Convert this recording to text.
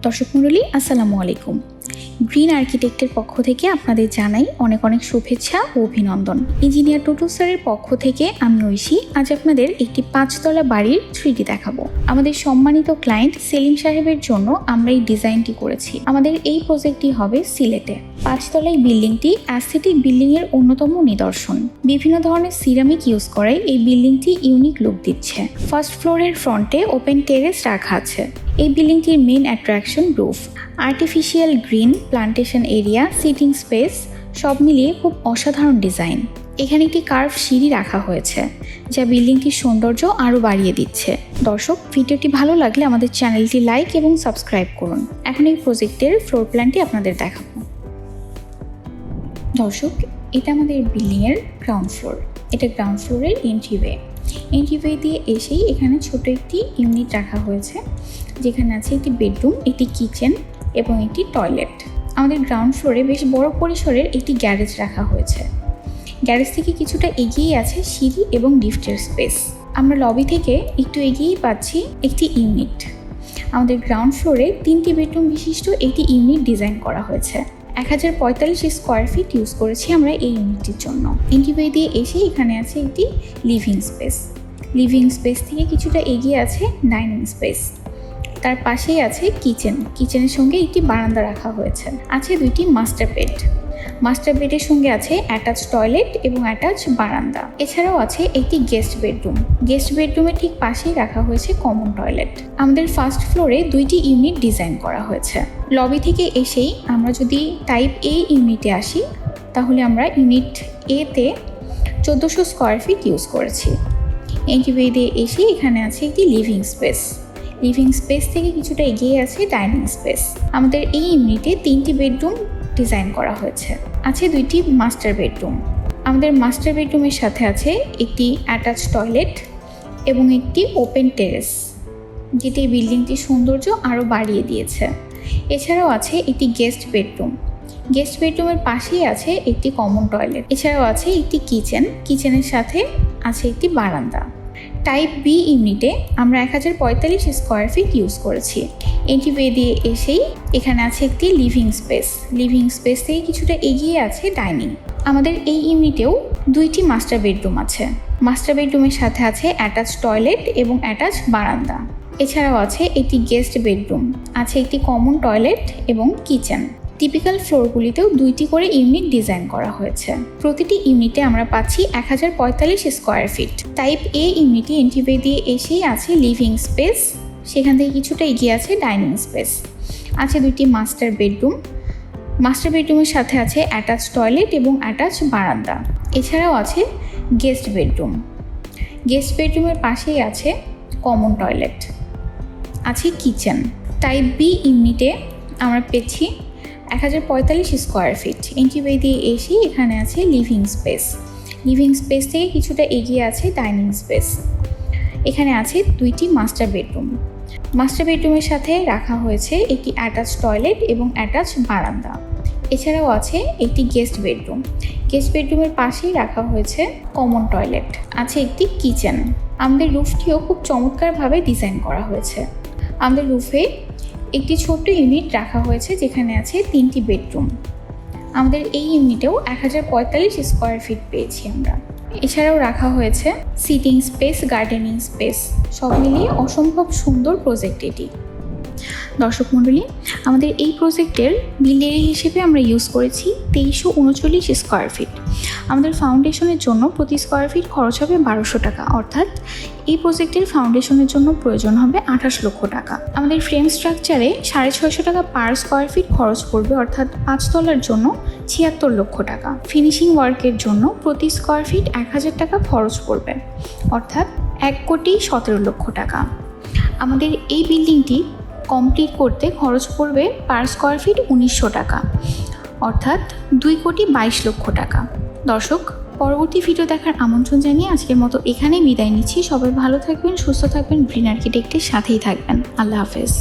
দর্শক মণ্ডলী আসসালামু আলাইকুম। গ্রিন আর্কিটেক্টের পক্ষ থেকে আপনাদের জানাই অনেক অনেক শুভেচ্ছা ও অভিনন্দন। ইঞ্জিনিয়ার টুটু স্যারের পক্ষ থেকে আমি ঐশী আজ আপনাদের একটি 5 তলা বাড়ির 3D দেখাবো। আমাদের সম্মানিত ক্লায়েন্ট সেলিম সাহেবের জন্য আমরা এই ডিজাইনটি করেছি। আমাদের এই প্রজেক্টটি হবে সিলেটে। 5 তলায় বিল্ডিংটি অ্যাস্থেটিক বিল্ডিং এর অন্যতম নিদর্শন। বিভিন্ন ধরনের সিরামিক ইউজ করে এই বিল্ডিংটি ইউনিক লুক দিচ্ছে। ফার্স্ট ফ্লোরের ফ্রন্টে ওপেন টেরেস রাখা আছে। এই বিল্ডিংটির main attraction roof, artificial green, plantation area, sitting space সব মিলিয়ে খুব অসাধারণ ডিজাইন। এখানে একটি কার্ভ সিঁড়ি রাখা হয়েছে যা বিল্ডিংটির সৌন্দর্য আরও বাড়িয়ে দিচ্ছে। দর্শক, ভিডিওটি ভালো লাগলে আমাদের চ্যানেলটি লাইক এবং সাবস্ক্রাইব করুন। এখন এই প্রজেক্টের ফ্লোর প্ল্যানটি আপনাদের দেখাবো। দর্শক, এটা আমাদের বিল্ডিংয়ের গ্রাউন্ড ফ্লোর। এটা গ্রাউন্ড ফ্লোরের এন্ট্রিওয়ে দিয়ে এসেই এখানে ছোট একটি ইউনিট রাখা হয়েছে, যেখানে আছে একটি বেডরুম, একটি কিচেন এবং একটি টয়লেট। আমাদের গ্রাউন্ড ফ্লোরে বেশ বড় পরিসরের একটি গ্যারেজ রাখা হয়েছে। গ্যারেজ থেকে কিছুটা এগিয়ে আছে সিঁড়ি এবং লিফটের স্পেস। আমরা লবি থেকে একটু এগিয়েই পাচ্ছি একটি ইউনিট। আমাদের গ্রাউন্ড ফ্লোরে 3টি বেডরুম বিশিষ্ট একটি ইউনিট ডিজাইন করা হয়েছে। 1045 স্কোয়ার ফিট ইউজ করেছি আমরা এই ইউনিটটির জন্য। এন্ট্রিওয়ে দিয়ে এসে এখানে আছে একটি লিভিং স্পেস থেকে কিছুটা এগিয়ে আছে ডাইনিং স্পেস। তার পাশেই আছে কিচেনের সঙ্গে একটি বারান্দা রাখা হয়েছে। আছে 2টি মাস্টার বেডের সঙ্গে আছে অ্যাটাচ টয়লেট এবং অ্যাটাচ বারান্দা। এছাড়াও আছে একটি গেস্ট বেডরুমের ঠিক পাশেই রাখা হয়েছে কমন টয়লেট। আমাদের ফার্স্ট ফ্লোরে 2টি ইউনিট ডিজাইন করা হয়েছে। লবি থেকে এসেই আমরা যদি টাইপ এ ইউনিটে আসি, তাহলে আমরা ইউনিট এ তে 1400 স্কোয়ার ফিট ইউজ করেছি। এন্ট্রিওয়ে দিয়ে এসে এখানে আছে একটি লিভিং স্পেস থেকে কিছুটা এগিয়ে আছে ডাইনিং স্পেস। আমাদের এই ইউনিটে 3টি বেডরুম ডিজাইন করা হয়েছে। আছে 2টি মাস্টার বেডরুম। আমাদের মাস্টার বেডরুমের সাথে আছে একটি অ্যাটাচ টয়লেট এবং একটি ওপেন টেরেস, যেটি বিল্ডিংটির সৌন্দর্য আরও বাড়িয়ে দিয়েছে। এছাড়াও আছে একটি গেস্ট বেডরুমের পাশেই আছে একটি কমন টয়লেট। এছাড়াও আছে একটি কিচেনের সাথে আছে একটি বারান্দা। টাইপ বি ইউনিটে আমরা 1045 স্কোয়ার ফিট ইউজ করেছি। এন্ট্রিওয়ে দিয়ে এসেই এখানে আছে একটি লিভিং স্পেস থেকে কিছুটা এগিয়ে আছে ডাইনিং। আমাদের এই ইউনিটেও 2টি মাস্টার বেডরুম আছে। মাস্টার বেডরুমের সাথে আছে অ্যাটাচ টয়লেট এবং অ্যাটাচ বারান্দা। এছাড়াও আছে একটি গেস্ট বেডরুম, আছে একটি কমন টয়লেট এবং কিচেন। টিপিক্যাল ফ্লোরগুলিতেও 2টি করে ইউনিট ডিজাইন করা হয়েছে। প্রতিটি ইউনিটে আমরা পাচ্ছি 1045 স্কোয়ার ফিট। টাইপ এ ইউনিটে এন্ট্রিওয়ে দিয়ে এসেই আছে লিভিং স্পেস, সেখান থেকে কিছুটা এগিয়ে আছে ডাইনিং স্পেস। আছে 2টি মাস্টার বেডরুমের সাথে আছে অ্যাটাচ টয়লেট এবং অ্যাটাচ বারান্দা। এছাড়াও আছে গেস্ট বেডরুমের পাশেই আছে কমন টয়লেট, আছে কিচেন। টাইপ বি ইউনিটে আমরা পেয়েছি 1045 স্কোয়ার ফিট। এন্ট্রিওয়ে দিয়ে এসে এখানে আছে লিভিং স্পেস থেকে কিছুটা এগিয়ে আছে ডাইনিং স্পেস। এখানে আছে 2টি মাস্টার বেডরুমের সাথে রাখা হয়েছে একটি অ্যাটাচ টয়লেট এবং অ্যাটাচ বারান্দা। এছাড়াও আছে একটি গেস্ট বেডরুমের পাশেই রাখা হয়েছে কমন টয়লেট, আছে একটি কিচেন। আমাদের রুফটিও খুব চমৎকারভাবে ডিজাইন করা হয়েছে। আমাদের রুফে একটি ছোট্ট ইউনিট রাখা হয়েছে, যেখানে আছে 3টি বেডরুম। আমাদের এই ইউনিটেও 1045 স্কোয়ার ফিট পেয়েছি আমরা। এছাড়াও রাখা হয়েছে সিটিং স্পেস, গার্ডেনিং স্পেস, সব মিলিয়ে অসম্ভব সুন্দর প্রজেক্ট এটি। দর্শক মণ্ডলী, আমাদের এই প্রজেক্টের বিল এরিয়া হিসেবে আমরা ইউজ করেছি 2339 স্কোয়ার ফিট। আমাদের ফাউন্ডেশনের জন্য প্রতি স্কোয়ার ফিট খরচ হবে 1200 টাকা, অর্থাৎ এই প্রজেক্টের ফাউন্ডেশনের জন্য প্রয়োজন হবে 28 লক্ষ টাকা। আমাদের ফ্রেম স্ট্রাকচারে 650 টাকা পার স্কোয়ার ফিট খরচ পড়বে, অর্থাৎ 5 তলার জন্য 76 লক্ষ টাকা। ফিনিশিং ওয়ার্কের জন্য প্রতি স্কোয়ার ফিট 1000 টাকা খরচ পড়বে, অর্থাৎ 1,17 লক্ষ টাকা। আমাদের এই বিল্ডিংটি কমপ্লিট করতে খরচ পড়বে পার স্কোয়ার ফিট 1900 টাকা, অর্থাৎ 2,22 লক্ষ টাকা। দর্শক, পরবর্তী ভিডিও দেখার আমন্ত্রণ জানিয়ে আজকের মতো এখানেই বিদায় নিচ্ছি। সবাই ভালো থাকবেন, সুস্থ থাকবেন, গ্রিন আর্কিটেক্টের সাথেই থাকবেন। আল্লাহ হাফেজ।